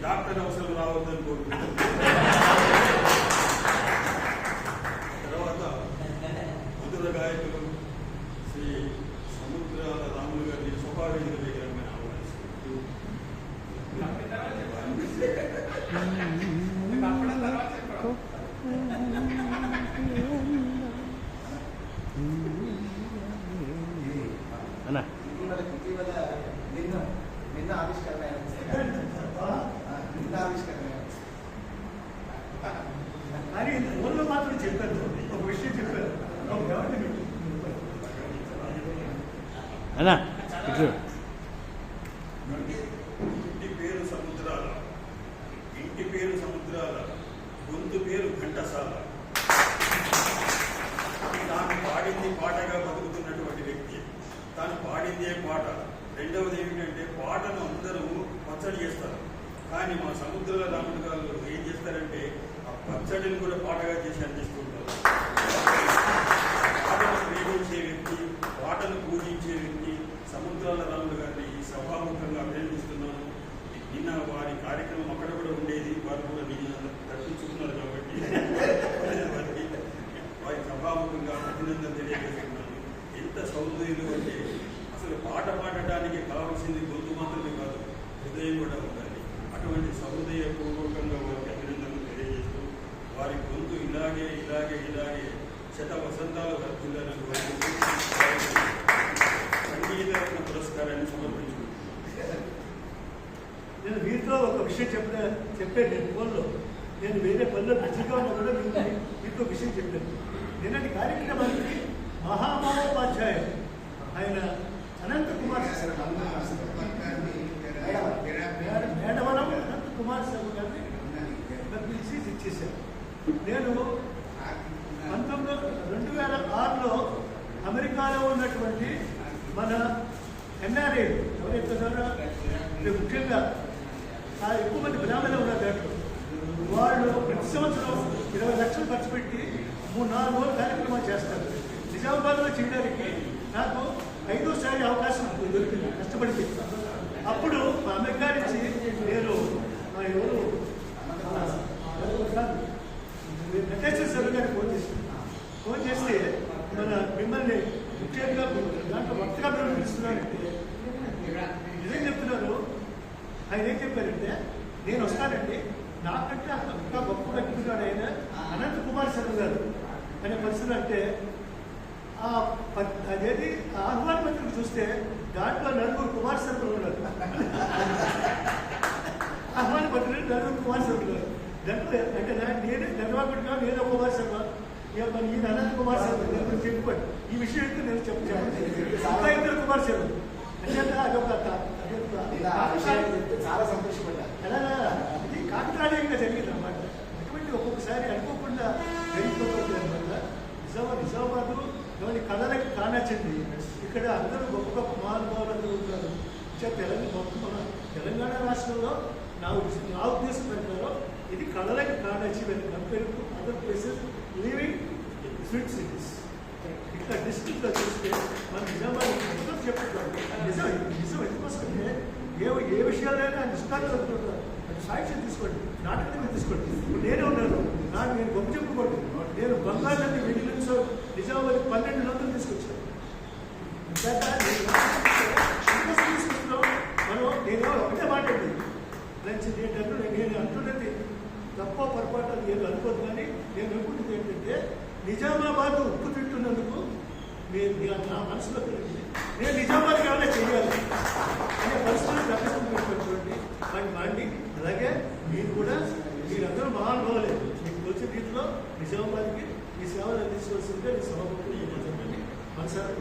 Doctor అవసరం రావద్దని కోరుకుంటున్నాను. తర్వాత మధుర గాయకులు శ్రీ సముద్రాల రాములు గారిని స్వభావేంద్ర విగ్రహంగా ఆహ్వానిస్తూ నిన్న ఆవిష్కరణ కానీ ఊళ్ళో మాత్రం చెప్పారు, ఒక విషయం చెప్పారు. ఇంటి పేరు సముద్రాల, ఇంటి పేరు సముద్రాల, గొంతు పేరు ఘంటసాల. తాను పాడింది పాటగా బతుకుతున్నటువంటి వ్యక్తి, తాను పాడిందే పాట. రెండవది ఏమిటంటే పాటను అందరూ పచ్చడి చేస్తారు, కానీ మా సముద్రాల రాముడు గారు ఏం చేస్తారంటే ఆ పచ్చడిని కూడా పాటగా చేసి అందిస్తుంటారు. పాటను ప్రేమించే వ్యక్తి, పాటను పూజించే వ్యక్తి సముద్రాల రాముడు గారిని సభాముఖంగా అభినందిస్తున్నాను. నిన్న వారి కార్యక్రమం అక్కడ కూడా ఉండేది, వారు కూడా నిన్న దర్శించుకున్నారు కాబట్టి వారి సభాముఖంగా అభినందన తెలియజేస్తున్నాను. ఎంత సౌందర్యం అంటే అసలు పాట పాడటానికి కావాల్సింది గొంతు మాత్రమే కాదు, హృదయం కూడా ఉండాలి. అటువంటి సహృదయపూర్వకంగా వారికి అభినందనలు తెలియజేస్తూ వారి గొంతు ఇలాగే ఇలాగే ఇలాగే శత వసంతాలు వర్తిల్లాలని కోరుకుంటూ సంగీత పురస్కారాన్ని సమర్పించుకుంటున్నాను. నేను వీరితో ఒక విషయం చెప్పాను. నేను ఫోన్లో నేను వేరే పనిలో బిజీగా ఉన్నా కూడా మీతో విషయం చెప్పాను. నిన్నటి కార్యక్రమానికి మహామహోపాధ్యాయులు ఆయన అనంత కుమార్ మేడవరం అనంత కుమార్ శర్మ గారిని పిలిచి ఇచ్చేశారు. నేను 2006లో అమెరికాలో ఉన్నటువంటి మన ఎన్ఆర్ఐ ఎవరైతే ముఖ్యంగా ఎక్కువ మంది బ్రాహ్మణులు ఉన్నారు దాంట్లో, వాళ్ళు ప్రతి సంవత్సరం 20 లక్షలు ఖర్చు పెట్టి 3-4 రోజులు కార్యక్రమాలు చేస్తారు. నిజామాబాద్లో చేయడానికి నాకు 5వ అవకాశం దొరికింది, కష్టపడింది. అప్పుడు మా అమెరికా నుంచి నేను ఎవరు వెంకటేశ్వర శర్మ గారికి ఫోన్ చేస్తే మిమ్మల్ని ముఖ్యంగా దాంట్లో భక్తిగా మేము పిలుస్తున్నానంటే నిజం చెప్తున్నారు. ఆయన ఏం చెప్పారంటే నేను వస్తానండి, నాకంటే ఇంకా గొప్ప వ్యక్తున్నాడు ఆయన అనంత కుమార్ శర్మ గారు అనే పరిస్థితులు. అంటే అదేది ఆహ్వాన పత్రిక చూస్తే దాంట్లో 4 కుమార్ శర్మలు ఉన్నారు. ఆహ్వాన పత్రిక 4 కుమార్ శర్మలు ఉన్నారు. దాంట్లో అంటే నేనే ధన్యవాదంగా నేనే కుమార్ శర్మ, ఈయన అనంత కుమార్ శర్మ చెప్పుకోండి. ఈ విషయం అయితే నేను చెప్పాను. 2 కుమార్ శర్మ అంటే అదొక చాలా సంతోషపడ్డా. ఇది కాకతాళీయంగా జరిగింది అన్నమాట. అటువంటి ఒక్కొక్కసారి అనుకోకుండా జరిగిపోతుంది అనమాట. నిజామాబాద్ ఇవన్నీ కళలకి కానొచ్చింది. ఇక్కడ అందరూ గొప్ప గొప్ప మహానుభావులందరూ ఉంటారు. తెలంగాణ రాష్ట్రంలో నా ఉద్దేశం ప్రకారం ఇది కళలకి కానొచ్చి compare to other places living sweet cities. ఇక్కడ డిస్ట్రిక్ట్లో చూస్తే మన నిజామాబాద్ చెప్తున్నారు. నిజం ఎందుకోసమంటే ఏ విషయాలైనా నిష్ఠాలు అంటుంటారు. అది సాక్ష్యం తీసుకోండి, నాటకం తీసుకోండి. ఇప్పుడు నేనే ఉన్నాను, నేను గొప్ప చెప్పుకోండి. నేను బంగాళాన్ని వెండి నుంచి నిజామాబాద్ 1200 తీసుకొచ్చాను. తీసుకొస్తున్నాం మనం. నేను ఒకటే మాట అండి, నేను అంటున్నది తప్ప పొరపాటు నేను అనుకోదు. కానీ నేను అనుకుంటుంది ఏంటంటే నిజామాబాద్ ఉప్పు తింటున్నందుకు నా మనసులో కలిగింది. నేను నిజామాబాద్కి ఏమైనా చేయాలి అనే పరిస్థితులు తప్పించుకుంటున్నటువంటి మాండి. అలాగే మీరు కూడా మీరందరూ మహానుభావులే. మీకు వచ్చిన రీతిలో నిజామాబాద్కి ఈ సేవలు అందించవలసిందే. ఈ సభకు ఈ మనసారా